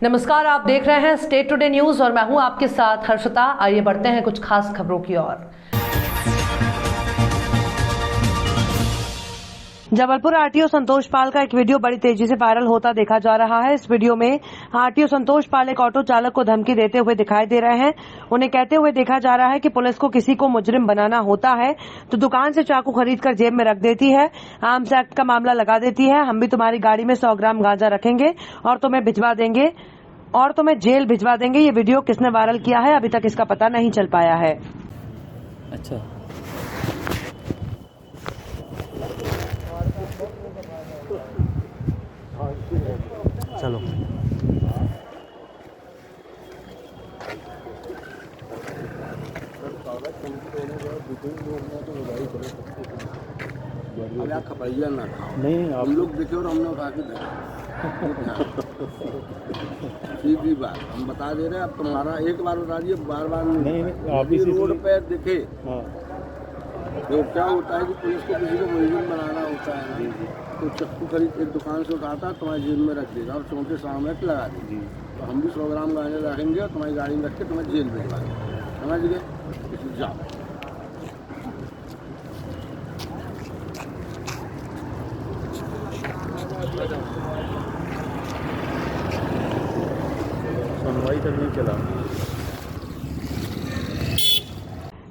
नमस्कार, आप देख रहे हैं स्टेट टुडे न्यूज और मैं हूं आपके साथ हर्षिता। आइए बढ़ते हैं कुछ खास खबरों की ओर। जबलपुर आरटीओ संतोष पाल का एक वीडियो बड़ी तेजी से वायरल होता देखा जा रहा है। इस वीडियो में आरटीओ संतोष पाल एक ऑटो चालक को धमकी देते हुए दिखाई दे रहे हैं। उन्हें कहते हुए देखा जा रहा है कि पुलिस को किसी को मुजरिम बनाना होता है तो दुकान से चाकू खरीदकर जेब में रख देती है, आर्म्स एक्ट का मामला लगा देती है। हम भी तुम्हारी गाड़ी में 100 ग्राम गांजा रखेंगे और तुम्हें भिजवा देंगे और तुम्हें जेल भिजवा देंगे। ये वीडियो किसने वायरल किया है अभी तक इसका पता नहीं चल पाया है। अच्छा, चलो खपैया ना नहीं, आप हम लोग देखे और हमने उठा के सीधी बात हम बता दे रहे हैं। अब तुम्हारा एक बार बता दिए, बार बार नहीं, आप इसी रोड पे दिखे। हाँ, तो क्या होता है कि पुलिस को किसी को मुलजिम बनाना होता है ना, तो चक्कू खरीद एक दुकान से उठाता है, तुम्हारी जेल में रख देगा और चौंके सामने लगा देगी। तो हम भी 100 ग्राम गांजा रखेंगे और तुम्हारी गाड़ी में रख के तुम्हें जेल भिजवा देंगे। समझ गए? जाओ। सुनवाई तक नहीं चला।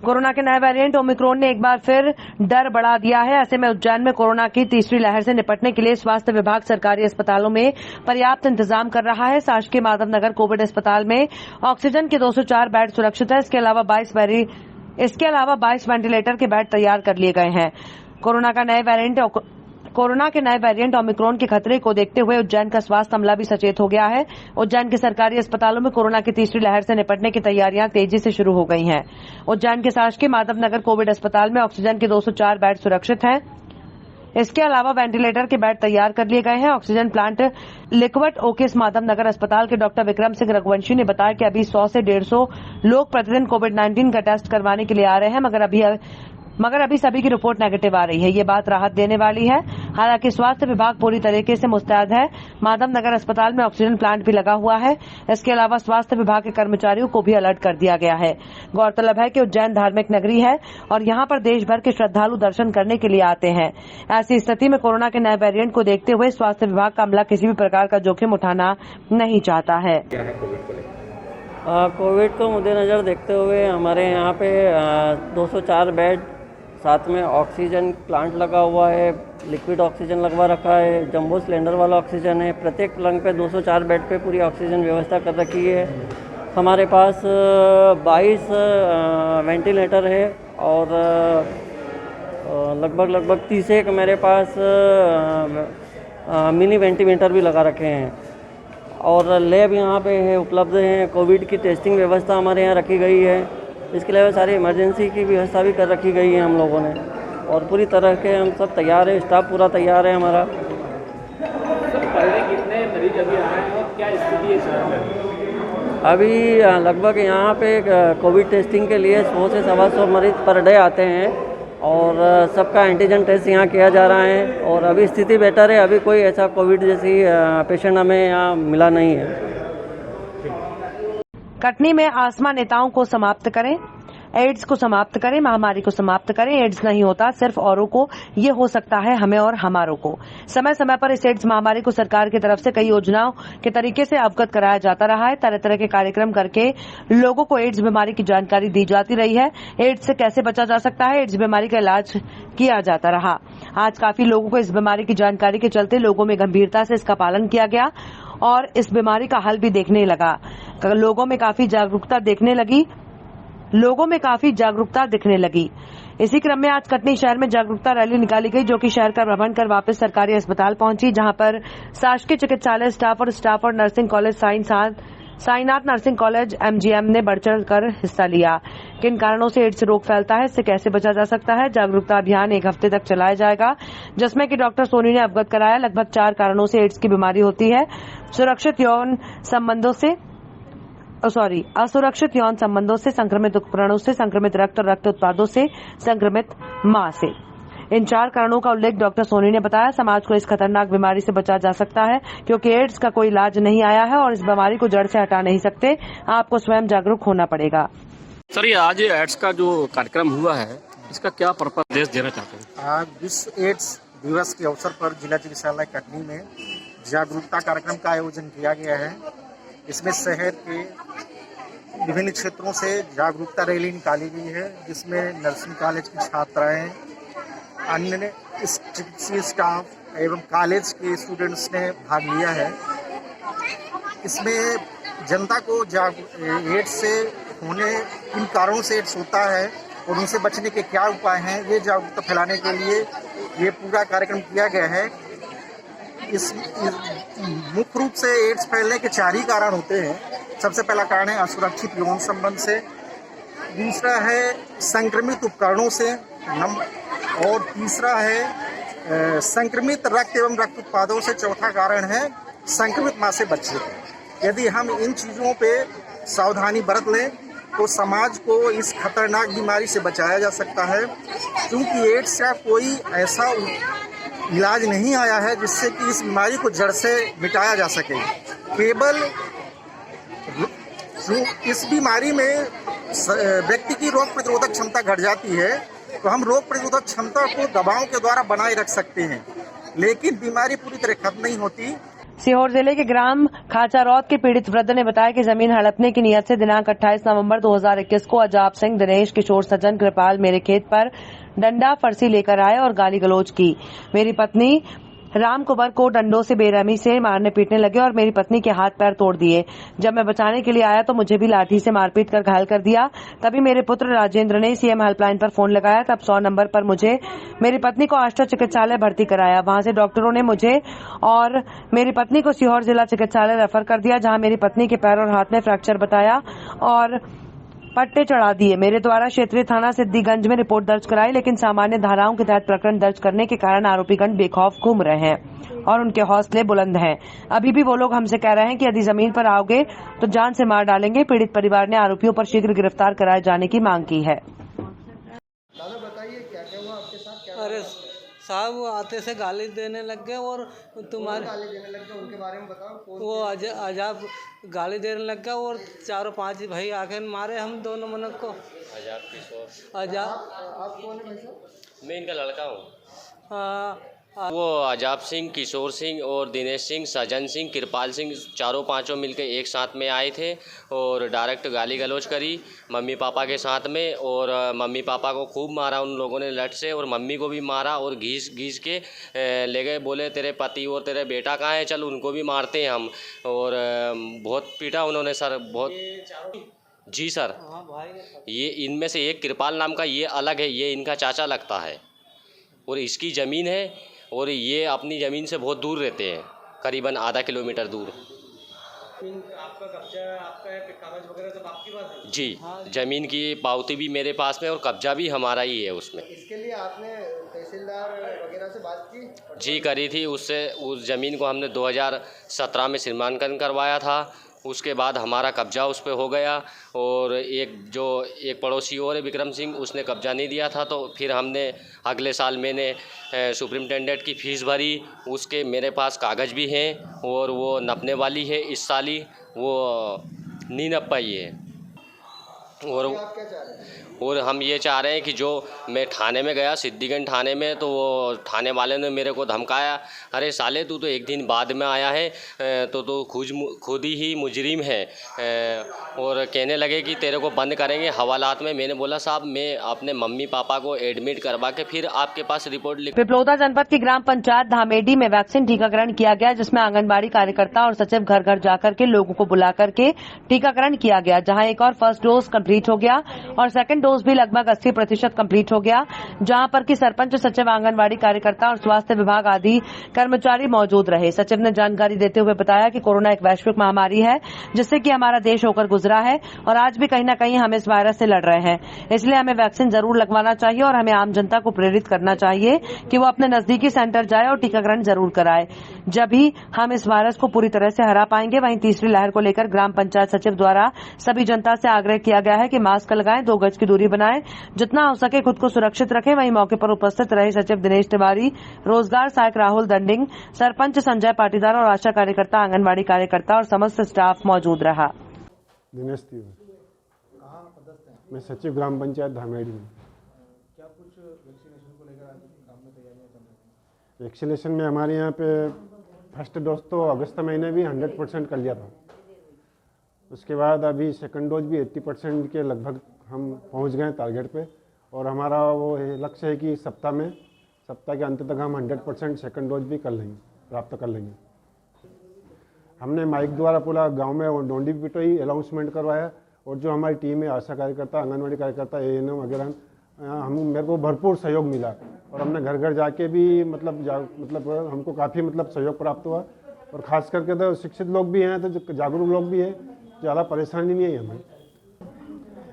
कोरोना के नए वेरिएंट ओमिक्रॉन ने एक बार फिर डर बढ़ा दिया है। ऐसे में उज्जैन में कोरोना की तीसरी लहर से निपटने के लिए स्वास्थ्य विभाग सरकारी अस्पतालों में पर्याप्त इंतजाम कर रहा है। शासकीय माधवनगर कोविड अस्पताल में ऑक्सीजन के 204 बेड सुरक्षित है। इसके अलावा 22 वेंटिलेटर के बेड तैयार कर लिए गए हैं। कोरोना के नए वेरिएंट ओमिक्रॉन के खतरे को देखते हुए उज्जैन का स्वास्थ्य अमला भी सचेत हो गया है। उज्जैन के सरकारी अस्पतालों में कोरोना की तीसरी लहर से निपटने की तैयारियां तेजी से शुरू हो गई हैं। उज्जैन के शासकीय माधवनगर कोविड अस्पताल में ऑक्सीजन के 204 बेड सुरक्षित हैं। इसके अलावा वेंटिलेटर के बेड तैयार कर लिए गए हैं। ऑक्सीजन प्लांट लिक्विड ओकेस माधवनगर अस्पताल के डॉक्टर विक्रम सिंह रघुवंशी ने बताया कि अभी 100 से 150 लोग प्रतिदिन कोविड-19 का टेस्ट करवाने के लिए आ रहे हैं, मगर अभी सभी की रिपोर्ट नेगेटिव आ रही है। ये बात राहत देने वाली है। हालांकि स्वास्थ्य विभाग पूरी तरीके से मुस्तैद है। माधवनगर अस्पताल में ऑक्सीजन प्लांट भी लगा हुआ है। इसके अलावा स्वास्थ्य विभाग के कर्मचारियों को भी अलर्ट कर दिया गया है। गौरतलब है कि उज्जैन धार्मिक नगरी है और यहाँ पर देश भर के श्रद्धालु दर्शन करने के लिए आते हैं। ऐसी स्थिति में कोरोना के नए वेरिएंट को देखते हुए स्वास्थ्य विभाग का अमला किसी भी प्रकार का जोखिम उठाना नहीं चाहता है। कोविड को मद्देनजर देखते हुए हमारे यहाँ पे 204 बेड, साथ में ऑक्सीजन प्लांट लगा हुआ है, लिक्विड ऑक्सीजन लगवा रखा है, जंबो सिलेंडर वाला ऑक्सीजन है। प्रत्येक पलंग पे 204 बेड पे पूरी ऑक्सीजन व्यवस्था कर रखी है। हमारे पास 22 वेंटिलेटर है और लगभग 30 मेरे पास मिनी वेंटिलेटर भी लगा रखे हैं और लैब यहाँ पे है, उपलब्ध हैं। कोविड की टेस्टिंग व्यवस्था हमारे यहाँ रखी गई है। इसके अलावा सारी इमरजेंसी की व्यवस्था भी कर रखी गई है हम लोगों ने और पूरी तरह के हम सब तैयार है। स्टाफ पूरा तैयार है हमारा। कितने मरीज अभी आए हैं और क्या स्थिति है शहर में? अभी लगभग यहाँ पे कोविड टेस्टिंग के लिए 100 से 125 मरीज पर डे आते हैं और सबका एंटीजन टेस्ट यहाँ किया जा रहा है और अभी स्थिति बेटर है। अभी कोई ऐसा कोविड जैसी पेशेंट हमें यहाँ मिला नहीं है। कटनी में आसमा नेताओं को समाप्त करें, एड्स को समाप्त करें, महामारी को समाप्त करें। एड्स नहीं होता सिर्फ औरों को, ये हो सकता है हमें और हमारों को। समय समय पर इस एड्स महामारी को सरकार की तरफ से कई योजनाओं के तरीके से अवगत कराया जाता रहा है। तरह तरह के कार्यक्रम करके लोगों को एड्स बीमारी की जानकारी दी जाती रही है। एड्स से कैसे बचा जा सकता है, एड्स बीमारी का इलाज किया जाता रहा। आज काफी लोगों को इस बीमारी की जानकारी के चलते लोगों में गंभीरता से इसका पालन किया गया और इस बीमारी का हल भी देखने लगा। लोगों में काफी जागरूकता दिखने लगी। इसी क्रम में आज कटनी शहर में जागरूकता रैली निकाली गई, जो कि शहर का भ्रमण कर वापस सरकारी अस्पताल पहुंची, जहां पर शासकीय चिकित्सालय स्टाफ और nursing college Sainath nursing college MGM ने बढ़ चढ़ कर हिस्सा लिया। किन कारणों से एड्स रोग फैलता है, इससे कैसे बचा जा सकता है, जागरूकता अभियान 1 हफ्ते तक चलाया जाएगा, जिसमें कि डॉक्टर सोनी ने अवगत कराया। लगभग 4 कारणों से एड्स की बीमारी होती है। असुरक्षित यौन संबंधों से, संक्रमित उपकरणों से, संक्रमित रक्त और रक्त उत्पादों से, संक्रमित मां से। इन 4 कारणों का उल्लेख डॉक्टर सोनी ने बताया। समाज को इस खतरनाक बीमारी से बचा जा सकता है क्योंकि एड्स का कोई इलाज नहीं आया है और इस बीमारी को जड़ से हटा नहीं सकते। आपको स्वयं जागरूक होना पड़ेगा। सर, ये आज एड्स का जो कार्यक्रम हुआ है, इसका क्या संदेश देना चाहते हैं? आज विश्व एड्स दिवस के अवसर पर जिला चिकित्सालय कटनी में जागरूकता कार्यक्रम का आयोजन किया गया है। इसमें शहर के विभिन्न क्षेत्रों से जागरूकता रैली निकाली गई है, जिसमें नर्सिंग कॉलेज की छात्राएं, अन्य चिकित्सीय स्टाफ एवं कॉलेज के स्टूडेंट्स ने भाग लिया है। इसमें जनता को एड्स से होने किन कारणों से एड्स होता है और उनसे बचने के क्या उपाय हैं, ये जागरूकता फैलाने के लिए ये पूरा कार्यक्रम किया गया है। इस मुख्य रूप से एड्स फैलने के 4 ही कारण होते हैं। सबसे पहला कारण है असुरक्षित यौन संबंध से, दूसरा है संक्रमित उपकरणों से, और तीसरा है संक्रमित रक्त एवं रक्त उत्पादों से, चौथा कारण है संक्रमित मां से बच्चे। यदि हम इन चीज़ों पे सावधानी बरत लें तो समाज को इस खतरनाक बीमारी से बचाया जा सकता है, क्योंकि एड्स का कोई ऐसा इलाज नहीं आया है जिससे कि इस बीमारी को जड़ से मिटाया जा सके। केवल इस बीमारी में व्यक्ति की रोग प्रतिरोधक क्षमता घट जाती है, तो हम रोग प्रतिरोधक क्षमता को दवाओं के द्वारा बनाए रख सकते हैं, लेकिन बीमारी पूरी तरह खत्म नहीं होती। सीहोर जिले के ग्राम खाचारौत के पीड़ित वृद्ध ने बताया कि जमीन हड़पने की नियत से दिनांक 28 नवंबर 2021 को अजाब सिंह, दिनेश, किशोर, सज्जन, कृपाल मेरे खेत पर डंडा फरसी लेकर आए और गाली गलौज की। मेरी पत्नी राम कुंवर को डंडों से बेरहमी से मारने पीटने लगे और मेरी पत्नी के हाथ पैर तोड़ दिए। जब मैं बचाने के लिए आया तो मुझे भी लाठी से मारपीट कर घायल कर दिया। तभी मेरे पुत्र राजेंद्र ने सीएम हेल्पलाइन पर फोन लगाया। तब 100 नंबर पर मुझे मेरी पत्नी को आष्टा चिकित्सालय भर्ती कराया। वहां से डॉक्टरों ने मुझे और मेरी पत्नी को सीहोर जिला चिकित्सालय रेफर कर दिया, जहां मेरी पत्नी के पैर और हाथ में फ्रैक्चर बताया और पट्टे चढ़ा दिए। मेरे द्वारा क्षेत्रीय थाना सिद्दीगंज में रिपोर्ट दर्ज कराई, लेकिन सामान्य धाराओं के तहत प्रकरण दर्ज करने के कारण आरोपीगण बेखौफ घूम रहे हैं और उनके हौसले बुलंद हैं। अभी भी वो लोग हमसे कह रहे हैं कि यदि जमीन पर आओगे तो जान से मार डालेंगे। पीड़ित परिवार ने आरोपियों पर शीघ्र गिरफ्तार कराए जाने की मांग की है। दादा बताइए क्या क्या हुआ आपके साथ? क्या अरे साहब, वो आते से गाली देने लग गए और तुम्हारे गाली देने लग गए, उनके बारे में बताओ। वो अजाब गाली देने लग गया और 4-5 भाई आके मारे हम दोनों मनक को। अजाब आप कौन है भाई साहब? मैं इनका लड़का हूँ। वो अजाब सिंह, किशोर सिंह और दिनेश सिंह, सज्जन सिंह, कृपाल सिंह, 4-5 मिलकर एक साथ में आए थे और डायरेक्ट गाली गलौज करी मम्मी पापा के साथ में। और मम्मी पापा को खूब मारा उन लोगों ने लठ से, और मम्मी को भी मारा और घीस के ले गए। बोले तेरे पति और तेरे बेटा कहाँ है, चल उनको भी मारते हैं हम। और बहुत पीटा उन्होंने सर, बहुत। जी सर, ये इनमें से एक कृपाल नाम का ये अलग है, ये इनका चाचा लगता है और इसकी ज़मीन है और ये अपनी ज़मीन से बहुत दूर रहते हैं, करीबन आधा किलोमीटर दूर। आपका कब्जा, आपका कागज वगैरह सब आपके पास है? जी, ज़मीन की पावती भी मेरे पास में और कब्जा भी हमारा ही है उसमें। इसके लिए आपने तहसीलदार वगैरह से बात की? जी करी थी, उससे उस ज़मीन को हमने 2017 में सीमांकन करवाया था। उसके बाद हमारा कब्जा उस पर हो गया और एक पड़ोसी और है विक्रम सिंह, उसने कब्जा नहीं दिया था। तो फिर हमने अगले साल मैंने सुप्रिंटेंडेंट की फ़ीस भरी, उसके मेरे पास कागज़ भी हैं और वो नपने वाली है इस साल ही, वो नहीं नप पाई है। और आप क्या चाह रहे हैं? और हम ये चाह रहे हैं कि जो मैं थाने में गया, सिद्दीगंज थाने में, तो वो थाने वाले ने मेरे को धमकाया, अरे साले तू तो एक दिन बाद में आया है तो खुद ही मुजरिम है, और कहने लगे कि तेरे को बंद करेंगे हवालात में। मैंने बोला साहब मैं अपने मम्मी पापा को एडमिट करवा के फिर आपके पास रिपोर्ट लिख। पिपलोदा जनपद की ग्राम पंचायत धामेडी में वैक्सीन टीकाकरण किया गया, जिसमें आंगनबाड़ी कार्यकर्ता और सचिव घर घर जाकर के लोगों को बुला करके टीकाकरण किया गया, जहां एक और फर्स्ट डोज कंप्लीट हो गया और सेकंड डोज भी लगभग 80% कंप्लीट हो गया, जहां पर कि सरपंच, सचिव, आंगनबाड़ी कार्यकर्ता और स्वास्थ्य विभाग आदि कर्मचारी मौजूद रहे। सचिव ने जानकारी देते हुए बताया कि कोरोना एक वैश्विक महामारी है जिससे कि हमारा देश होकर गुजरा है और आज भी कहीं न कहीं हम इस वायरस से लड़ रहे हैं, इसलिए हमें वैक्सीन जरूर लगवाना चाहिए और हमें आम जनता को प्रेरित करना चाहिए कि वो अपने नजदीकी सेंटर जाए और टीकाकरण जरूर कराए, जब भी हम इस वायरस को पूरी तरह से हरा पाएंगे। वहीं तीसरी लहर को लेकर ग्राम पंचायत सचिव द्वारा सभी जनता से आग्रह किया गया है कि मास्क लगाएं, 2 गज की दूरी बनाएं, जितना हो सके खुद को सुरक्षित रखें। वहीं मौके पर उपस्थित रहे सचिव दिनेश तिवारी, रोजगार सहायक राहुल दंडिंग, सरपंच संजय पाटीदार और आशा कार्यकर्ता, आंगनबाड़ी कार्यकर्ता और समस्त स्टाफ मौजूद रहा। दिनेश तिवारी, मैं सचिव ग्राम पंचायत धामेड़ी हूँ। क्या कुछ वैक्सीनेशन को लेकर आज काम में तैयारियां चल रही हैं? वैक्सीनेशन में हमारे यहाँ पे फर्स्ट डोज तो अगस्त महीने भी 100% कर लिया था। उसके बाद अभी सेकंड डोज भी 80% के लगभग हम पहुँच गए टारगेट पे, और हमारा वो लक्ष्य है कि सप्ताह के अंत तक हम 100% सेकंड डोज भी कर लेंगे, प्राप्त कर लेंगे। हमने माइक द्वारा पूरा गांव में डोंडी पिटोई अनाउंसमेंट करवाया, और जो हमारी टीम है आशा कार्यकर्ता, आंगनबाड़ी कार्यकर्ता, ANM वगैरह, मेरे को भरपूर सहयोग मिला, और हमने घर घर जाके भी मतलब हमको काफ़ी सहयोग प्राप्त हुआ। और ख़ास करके तो शिक्षित लोग भी हैं, तो जो जागरूक लोग भी हैं, ज़्यादा परेशानी नहीं है हमें।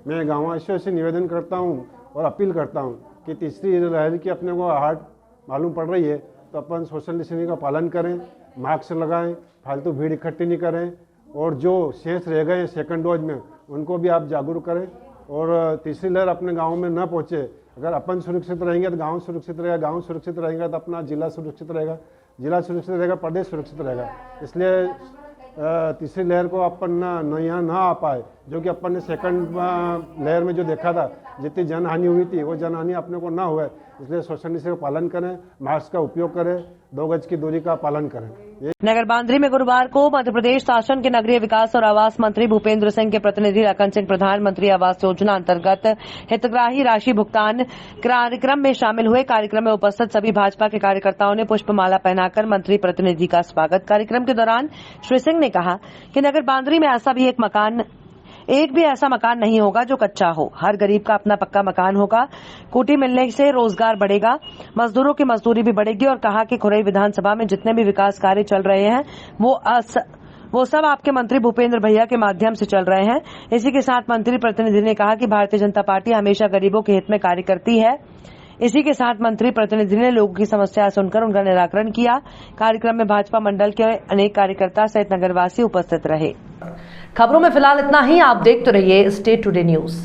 मैं गाँववासियों से निवेदन करता हूँ और अपील करता हूँ कि तीसरी लहर की अपने को हार्ड मालूम पड़ रही है, तो अपन सोशल डिस्टेंसिंग का पालन करें, मास्क लगाएं, फालतू भीड़ इकट्ठी नहीं करें, और जो शेष रह गए सेकंड डोज में उनको भी आप जागरूक करें, और तीसरी लहर अपने गांव में न पहुंचे। अगर अपन सुरक्षित रहेंगे तो गांव सुरक्षित रहेगा, गांव सुरक्षित रहेगा तो अपना जिला सुरक्षित रहेगा, जिला सुरक्षित रहेगा, प्रदेश सुरक्षित रहेगा। इसलिए तीसरी लहर को अपन यहाँ ना आ पाए, जो कि अपन ने सेकंड लहर में जो देखा था, जितनी जनहानि हुई थी वो जनहानि अपने को ना हुए, इसलिए सोशल डिस्टेंसिंग का पालन करें, मास्क का उपयोग करें, 2 गज की दूरी का पालन करें। नगर बांद्री में गुरुवार को मध्य प्रदेश शासन के नगरीय विकास और आवास मंत्री भूपेंद्र सिंह के प्रतिनिधि लखन सिंह प्रधानमंत्री आवास योजना अंतर्गत हितग्राही राशि भुगतान कार्यक्रम में शामिल हुए। कार्यक्रम में उपस्थित सभी भाजपा के कार्यकर्ताओं ने पुष्पमाला पहनाकर मंत्री प्रतिनिधि का स्वागत। कार्यक्रम के दौरान श्री सिंह ने कहा कि नगर बांद्री में एक भी ऐसा मकान नहीं होगा जो कच्चा हो। हर गरीब का अपना पक्का मकान होगा। कोठी मिलने से रोजगार बढ़ेगा, मजदूरों की मजदूरी भी बढ़ेगी। और कहा कि खुरई विधानसभा में जितने भी विकास कार्य चल रहे हैं वो सब आपके मंत्री भूपेंद्र भैया के माध्यम से चल रहे हैं। इसी के साथ मंत्री प्रतिनिधि ने कहा कि भारतीय जनता पार्टी हमेशा गरीबों के हित में कार्य करती है। इसी के साथ मंत्री प्रतिनिधि ने लोगों की समस्याएं सुनकर उनका निराकरण किया। कार्यक्रम में भाजपा मंडल के अनेक कार्यकर्ता सहित नगरवासी उपस्थित रहे। खबरों में फिलहाल इतना ही। आप देखते रहिए स्टेट टुडे न्यूज।